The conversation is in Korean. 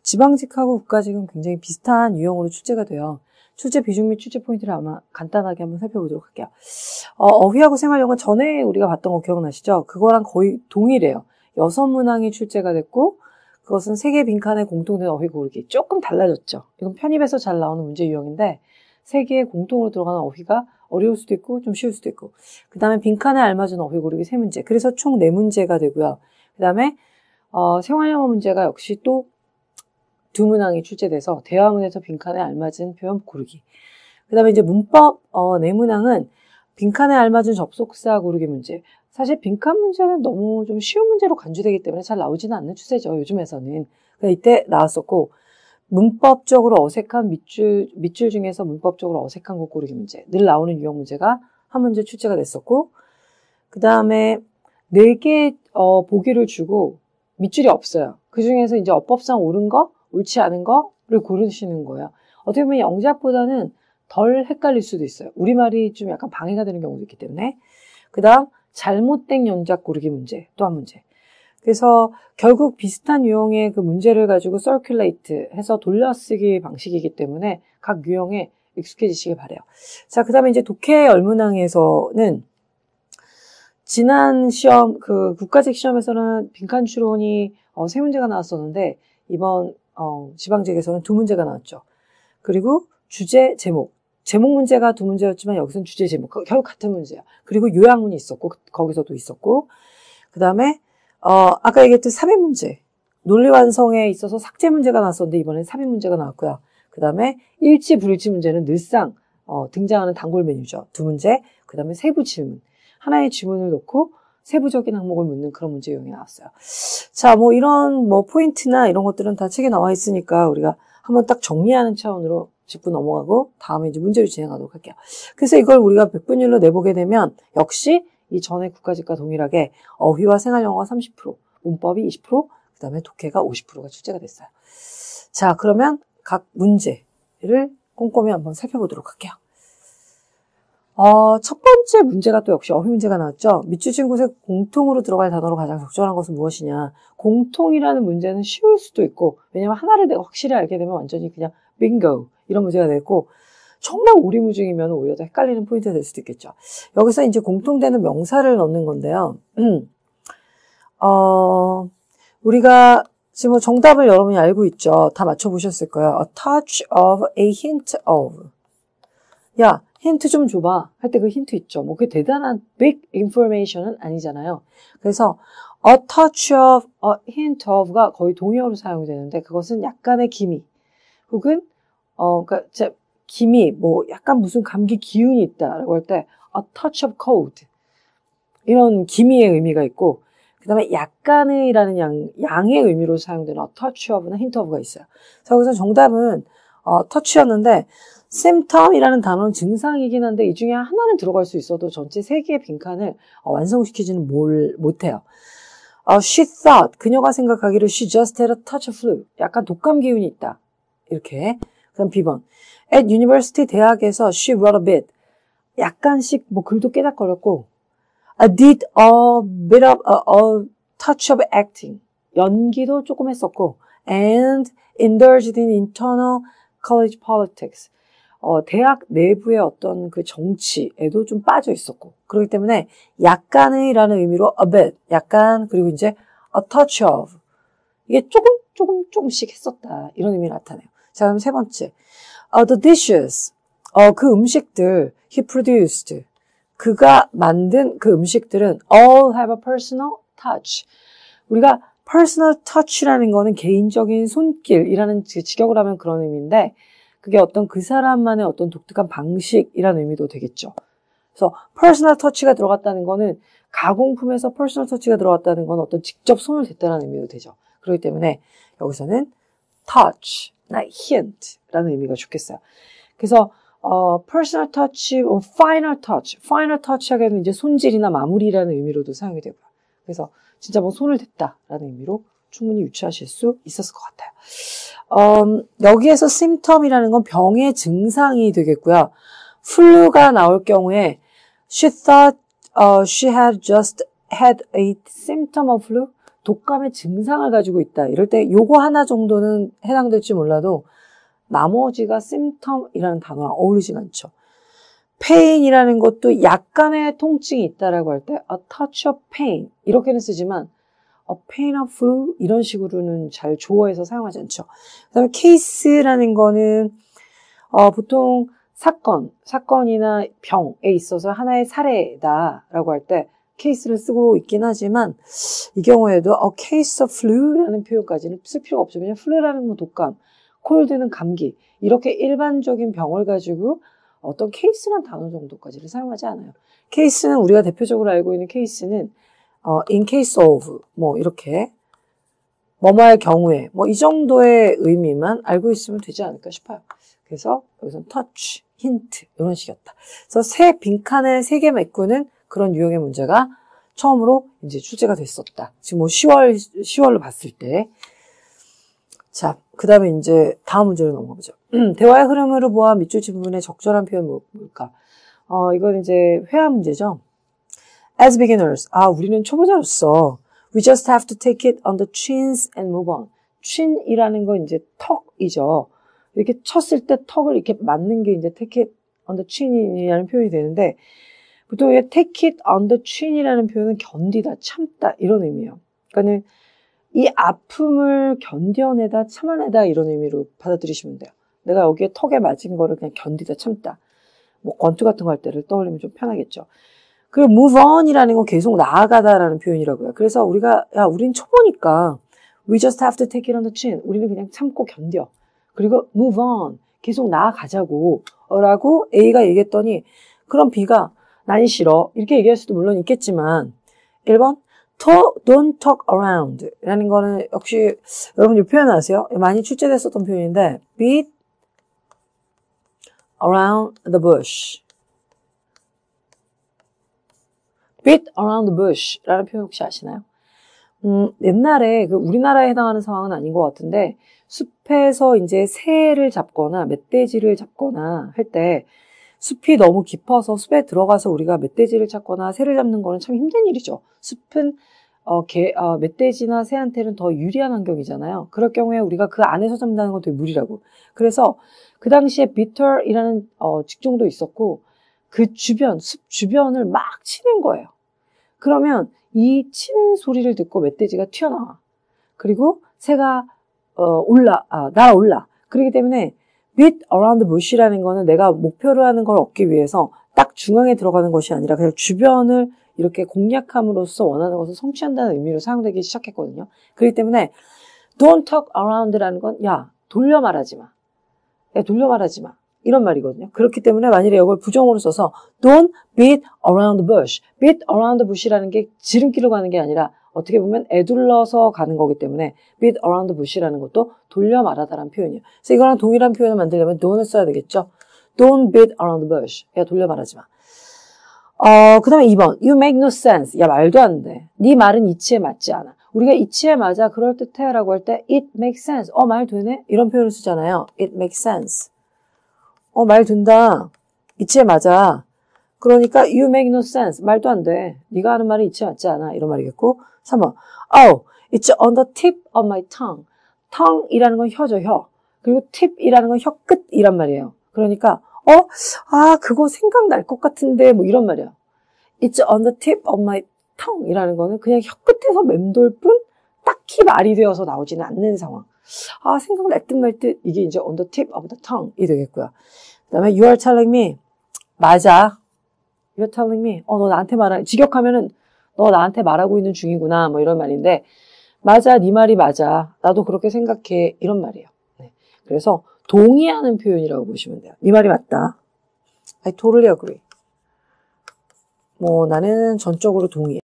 지방직하고 국가직은 굉장히 비슷한 유형으로 출제가 돼요. 출제 비중 및 출제 포인트를 아마 간단하게 한번 살펴보도록 할게요. 어휘하고 생활용은 전에 우리가 봤던 거 기억나시죠? 그거랑 거의 동일해요. 6문항이 출제가 됐고 그것은 3개 빈칸에 공통된 어휘 고르기. 조금 달라졌죠. 이건 편입에서 잘 나오는 문제 유형인데 3개의 공통으로 들어가는 어휘가 어려울 수도 있고 좀 쉬울 수도 있고 그 다음에 빈칸에 알맞은 어휘 고르기 3문제. 그래서 총 4문제가 되고요. 그 다음에 생활영어 문제가 역시 또 2문항이 출제돼서 대화문에서 빈칸에 알맞은 표현 고르기. 그 다음에 이제 문법 4문항은 빈칸에 알맞은 접속사 고르기 문제. 사실 빈칸 문제는 너무 좀 쉬운 문제로 간주되기 때문에 잘 나오지는 않는 추세죠. 요즘에서는. 이때 나왔었고 문법적으로 어색한 밑줄 중에서 문법적으로 어색한 것 고르기 문제. 늘 나오는 유형 문제가 한 문제 출제가 됐었고 그 다음에 4개 보기를 주고 밑줄이 없어요. 그 중에서 이제 어법상 옳은 거, 옳지 않은 거를 고르시는 거예요. 어떻게 보면 영작보다는 덜 헷갈릴 수도 있어요. 우리말이 좀 약간 방해가 되는 경우도 있기 때문에. 그 다음 잘못된 영작 고르기 문제, 또 한 문제. 그래서 결국 비슷한 유형의 그 문제를 가지고 circulate 해서 돌려쓰기 방식이기 때문에 각 유형에 익숙해지시길 바라요. 자, 그 다음에 이제 독해 열문항에서는 지난 시험, 그 국가직 시험에서는 빈칸 추론이 3문제가 나왔었는데 이번 지방직에서는 2문제가 나왔죠. 그리고 주제, 제목. 제목 문제가 2문제였지만 여기서는 주제, 제목. 결국 같은 문제야. 그리고 요약문이 있었고 거기서도 있었고 그 다음에 아까 얘기했던 삽입 문제. 논리 완성에 있어서 삭제 문제가 나왔었는데 이번엔 삽입 문제가 나왔고요. 그 다음에 일치, 불일치 문제는 늘상 등장하는 단골 메뉴죠. 2문제. 그 다음에 세부 질문. 하나의 질문을 놓고 세부적인 항목을 묻는 그런 문제 유형이 나왔어요. 자, 이런 포인트나 이런 것들은 다 책에 나와 있으니까 우리가 한번 딱 정리하는 차원으로 짚고 넘어가고 다음에 이제 문제를 진행하도록 할게요. 그래서 이걸 우리가 백분율로 내보게 되면 역시 이 전에 국가직과 동일하게 어휘와 생활영어가 30%, 문법이 20%, 그 다음에 독해가 50%가 출제가 됐어요. 자, 그러면 각 문제를 꼼꼼히 한번 살펴보도록 할게요. 첫 번째 문제가 또 역시 어휘 문제가 나왔죠. 밑줄 친 곳에 공통으로 들어갈 단어로 가장 적절한 것은 무엇이냐. 공통이라는 문제는 쉬울 수도 있고 왜냐면 하나를 내가 확실히 알게 되면 완전히 그냥 빙고 이런 문제가 되고 정말 오리무중이면 오히려 더 헷갈리는 포인트가 될 수도 있겠죠. 여기서 이제 공통되는 명사를 넣는 건데요. 우리가 지금 정답을 여러분이 알고 있죠. 다 맞춰보셨을 거예요. A touch of, a hint of. 야, 힌트 좀 줘봐. 할 때 그 힌트 있죠. 그게 대단한 big information은 아니잖아요. 그래서 a touch of, a hint of가 거의 동의어로 사용되는데 그것은 약간의 기미 혹은 그러니까 기미, 약간 무슨 감기 기운이 있다라고 할 때 a touch of cold 이런 기미의 의미가 있고 그 다음에 약간의라는 양의 의미로 사용되는 a touch of나 hint of가 있어요. 그래서 여기서 정답은 touch였는데 symptom이라는 단어는 증상이긴 한데 이 중에 하나는 들어갈 수 있어도 전체 3개의 빈칸을 완성시키지는 못해요. She thought, 그녀가 생각하기를 she just had a touch of flu. 약간 독감 기운이 있다. 이렇게. 그다음 B번. At university, 대학에서 she wrote a bit. 약간씩 글도 깨작거렸고 did a bit of a touch of acting. 연기도 조금 했었고 and indulged in internal college politics. 대학 내부의 어떤 그 정치에도 좀 빠져 있었고 그렇기 때문에 약간의라는 의미로 a bit, 약간 그리고 이제 a touch of 이게 조금씩 했었다 이런 의미를 나타내요. 자, 그럼 세 번째 the dishes 그 음식들 he produced 그가 만든 그 음식들은 all have a personal touch. 우리가 personal touch라는 거는 개인적인 손길이라는 직역을 하면 그런 의미인데 그게 어떤 그 사람만의 어떤 독특한 방식이라는 의미도 되겠죠. 그래서 personal touch가 들어갔다는 거는 가공품에서 personal touch가 들어갔다는 건 어떤 직접 손을 댔다는 의미도 되죠. 그렇기 때문에 여기서는 touch, hint라는 의미가 좋겠어요. 그래서 personal touch, final touch 하게 되면 이제 손질이나 마무리라는 의미로도 사용이 되고요. 그래서 진짜 손을 댔다라는 의미로 충분히 유추하실 수 있었을 것 같아요. 여기에서 symptom이라는 건 병의 증상이 되겠고요. flu가 나올 경우에 she thought she had just had a symptom of flu. 독감의 증상을 가지고 있다. 이럴 때 요거 하나 정도는 해당될지 몰라도 나머지가 symptom이라는 단어랑 어울리지가 않죠. pain이라는 것도 약간의 통증이 있다라고 할 때 a touch of pain 이렇게는 쓰지만 a pain of flu 이런 식으로는 잘 조어해서 사용하지 않죠. 그 다음에 case라는 거는 보통 사건이나 병에 있어서 하나의 사례다라고 할 때 case를 쓰고 있긴 하지만 이 경우에도 a case of flu라는 표현까지는 쓸 필요가 없죠. 왜냐면 flu라는 건 독감, cold는 감기 이렇게 일반적인 병을 가지고 어떤 케이스란 단어 정도까지를 사용하지 않아요. 케이스는 우리가 대표적으로 알고 있는 케이스는 in case of 뭐 이렇게 뭐뭐의 경우에 뭐 이 정도의 의미만 알고 있으면 되지 않을까 싶어요. 그래서 여기서는 touch, hint 이런 식이었다. 그래서 새 빈칸을 3개 메꾸는 그런 유형의 문제가 처음으로 이제 출제가 됐었다. 지금 뭐 10월로 봤을 때. 자, 그 다음에 이제 다음 문제로 넘어가보죠. 대화의 흐름으로 보아 밑줄 친 부분의 적절한 표현 뭘까? 이건 이제 회화 문제죠. As beginners, 우리는 초보자로서 we just have to take it on the chins and move on. chin이라는 건 이제 턱이죠. 이렇게 쳤을 때 턱을 이렇게 맞는 게 이제 take it on the chin이라는 표현이 되는데 보통 take it on the chin이라는 표현은 견디다, 참다 이런 의미예요. 그러니까는 이 아픔을 견뎌내다, 참아내다 이런 의미로 받아들이시면 돼요. 내가 여기에 턱에 맞은 거를 그냥 견디다, 참다. 뭐 권투 같은 거 할 때를 떠올리면 좀 편하겠죠. 그리고 move on이라는 건 계속 나아가다라는 표현이라고요. 그래서 우린 초보니까 we just have to take it on the chin. 우리는 그냥 참고 견뎌. 그리고 move on. 계속 나아가자고. 라고 A가 얘기했더니 그럼 B가 난 싫어. 이렇게 얘기할 수도 물론 있겠지만 1번 don't talk around 라는 거는 역시 여러분 이 표현 아세요? 많이 출제됐었던 표현인데 beat around the bush beat around the bush 라는 표현 혹시 아시나요? 옛날에 우리나라에 해당하는 상황은 아닌 것 같은데 숲에서 이제 새를 잡거나 멧돼지를 잡거나 할 때 숲이 너무 깊어서 숲에 들어가서 우리가 멧돼지를 찾거나 새를 잡는 거는 참 힘든 일이죠. 숲은 멧돼지나 새한테는 더 유리한 환경이잖아요. 그럴 경우에 우리가 그 안에서 잡는다는 건 되게 무리라고. 그래서 그 당시에 비터이라는 직종도 있었고 그 주변, 숲 주변을 막 치는 거예요. 그러면 이 치는 소리를 듣고 멧돼지가 튀어나와. 그리고 새가 날아올라. 그렇기 때문에 beat around the bush라는 거는 내가 목표로 하는 걸 얻기 위해서 딱 중앙에 들어가는 것이 아니라 그냥 주변을 이렇게 공략함으로써 원하는 것을 성취한다는 의미로 사용되기 시작했거든요. 그렇기 때문에 don't talk around라는 건 돌려 말하지 마. 돌려 말하지 마. 이런 말이거든요. 그렇기 때문에 만일에 이걸 부정어로 써서 don't beat around the bush. beat around the bush라는 게 지름길로 가는 게 아니라 어떻게 보면 애둘러서 가는 거기 때문에 beat around the bush라는 것도 돌려 말하다라는 표현이에요. 그래서 이거랑 동일한 표현을 만들려면 don't을 써야 되겠죠. Don't beat around the bush. 돌려 말하지 마. 그 다음에 2번. You make no sense. 말도 안 돼. 네 말은 이치에 맞지 않아. 우리가 이치에 맞아 그럴듯해 라고 할 때 it makes sense. 말 되네? 이런 표현을 쓰잖아요. It makes sense. 말 된다. 이치에 맞아. 그러니까 you make no sense. 말도 안 돼. 네가 하는 말이 이치에 맞지 않아. 이런 말이겠고 3번. It's on the tip of my tongue. tongue이라는 건 혀죠, 혀. 그리고 tip이라는 건 혀 끝이란 말이에요. 그러니까 그거 생각날 것 같은데 뭐 이런 말이야. It's on the tip of my tongue이라는 거는 그냥 혀 끝에서 맴돌 뿐 딱히 말이 되어서 나오지는 않는 상황. 생각날 듯 말 듯 이게 이제 on the tip of the tongue이 되겠고요. 그 다음에 you are telling me 맞아. You're telling me 너 나한테 직역하면은 너 나한테 말하고 있는 중이구나 뭐 이런 말인데 맞아 네 말이 맞아. 나도 그렇게 생각해. 이런 말이에요. 네. 그래서 동의하는 표현이라고 보시면 돼요. 네 말이 맞다. I totally agree. 나는 전적으로 동의해.